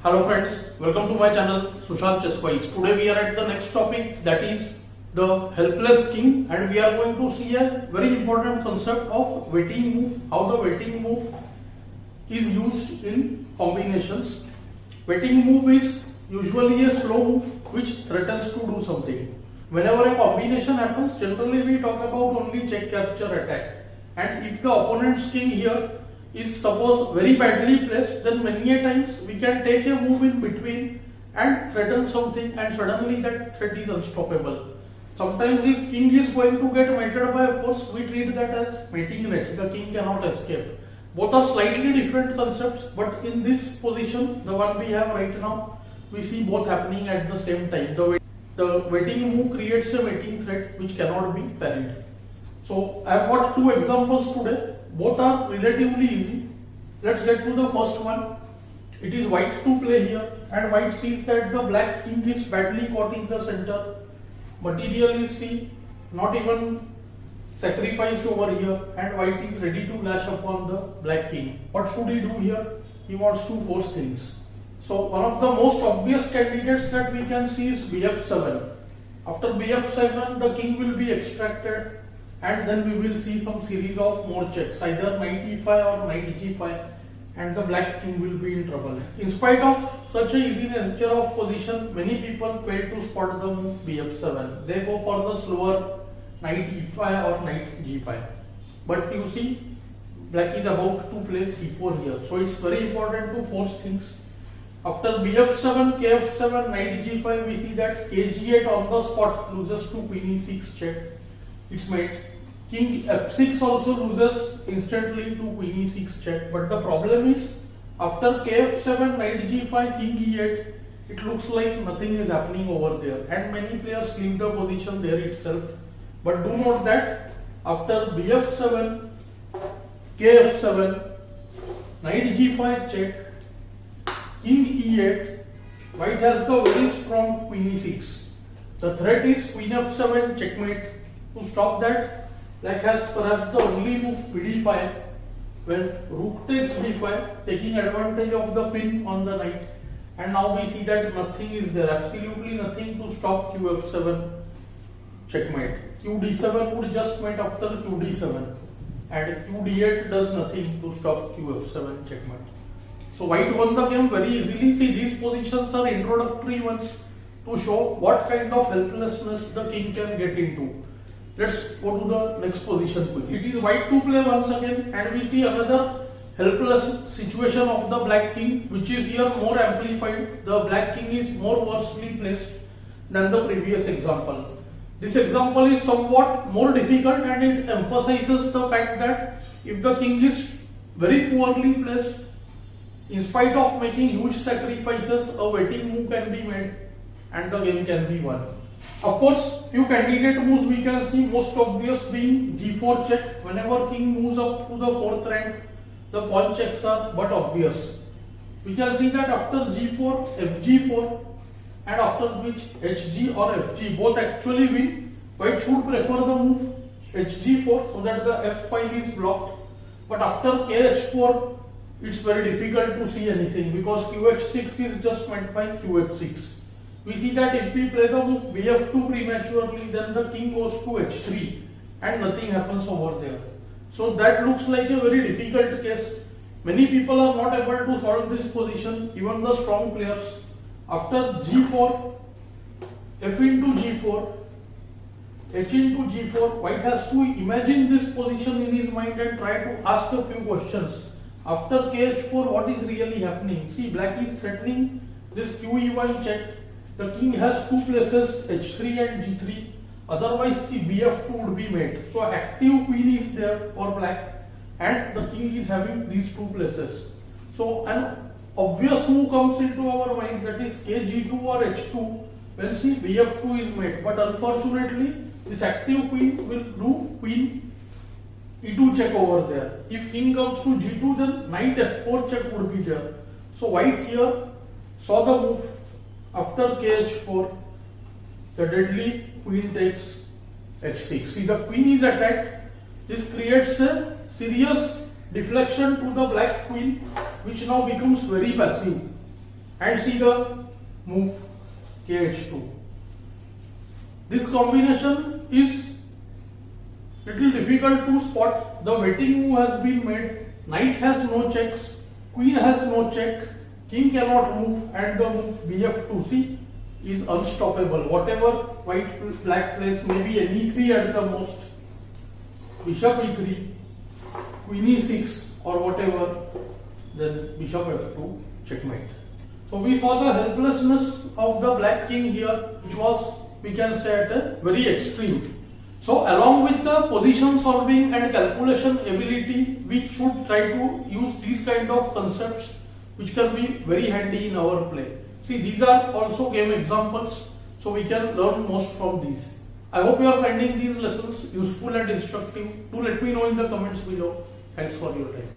Hello friends, welcome to my channel Sushant. Today we are at the next topic, that is the helpless king, and we are going to see a very important concept of waiting move, how the waiting move is used in combinations. Waiting move is usually a slow move which threatens to do something. Whenever a combination happens, generally we talk about only check, capture, attack, and if the opponent's king here is suppose very badly placed, then many a times we can take a move in between and threaten something, and suddenly that threat is unstoppable. Sometimes if king is going to get mated by a force, we treat that as mating net, the king cannot escape. Both are slightly different concepts, but in this position, the one we have right now, we see both happening at the same time. The waiting move creates a mating threat which cannot be parried. So I have got two examples today. Both are relatively easy. Let's get to the first one. It is white to play here, and white sees that the black king is badly caught in the center. Material is not even sacrificed over here, and white is ready to lash upon the black king. What should he do here? He wants to force things. So one of the most obvious candidates that we can see is bf7. After bf7, the king will be extracted, and then we will see some series of more checks, either knight e5 or knight g5, and the black king will be in trouble. In spite of such a easy nature of position, many people fail to spot the move bf7. They go for the slower knight e5 or knight g5. But you see, black is about to play c4 here, so it's very important to force things. After bf7, kf7, knight g5, we see that kg8 on the spot loses to queen e6 check. It's mate. King f6 also loses instantly to queen e6 check. But the problem is, after kf7, knight g5, king e8, it looks like nothing is happening over there, and many players leave the position there itself. But do note that after bf7, kf7, knight g5 check, king e8, white has the very strong queen e6. The threat is queen f7 checkmate. To stop that, black has perhaps the only move pd5, when rook takes b5, taking advantage of the pin on the knight. And now we see that nothing is there, absolutely nothing to stop qf7 checkmate. qd7 would just mate after qd7, and qd8 does nothing to stop qf7 checkmate. So white won the game very easily. See, these positions are introductory ones to show what kind of helplessness the king can get into. Let's go to the next position quickly. It is white to play once again, and we see another helpless situation of the black king, which is here more amplified. The black king is more worsely placed than the previous example. This example is somewhat more difficult, and it emphasizes the fact that if the king is very poorly placed, in spite of making huge sacrifices, a waiting move can be made and the game can be won. Of course, few candidate moves we can see, most obvious being g4 check. Whenever king moves up to the 4th rank, the pawn checks are but obvious. We can see that after g4, fg4, and after which hg or fg, both actually win. White should prefer the move hg4 so that the f file is blocked. But after kh4, it's very difficult to see anything because qh6 is just met by qh6. We see that if we play the move bf2 prematurely, then the king goes to h3 and nothing happens over there. So that looks like a very difficult case. Many people are not able to solve this position, even the strong players. After g4, f into g4, h into g4, white has to imagine this position in his mind and try to ask a few questions. After kh4, what is really happening? See, black is threatening this qe1 check. The king has two places, h3 and g3. Otherwise, see, bf2 would be made. So active queen is there for black, and the king is having these two places. So an obvious move comes into our mind, that is kg2 or h2, when see bf2 is made. But unfortunately, this active queen will do queen e2 check over there. If king comes to g2, then knight f4 check would be there. So white here saw the move. After kh4, the deadly queen takes h6. See, the queen is attacked. This creates a serious deflection to the black queen, which now becomes very passive. and see the move kh2. This combination is little difficult to spot. The waiting move has been made. Knight has no checks, queen has no check, king cannot move, and the move bf2, see, is unstoppable. Whatever black plays, maybe an e3 at the most, bishop e3, queen e6 or whatever, then bishop f2, checkmate. So we saw the helplessness of the black king here, which was, we can say, at a very extreme. So along with the position solving and calculation ability, we should try to use these kind of concepts which can be very handy in our play. See, these are also game examples, so we can learn most from these. I hope you are finding these lessons useful and instructive. Do let me know in the comments below. Thanks for your time.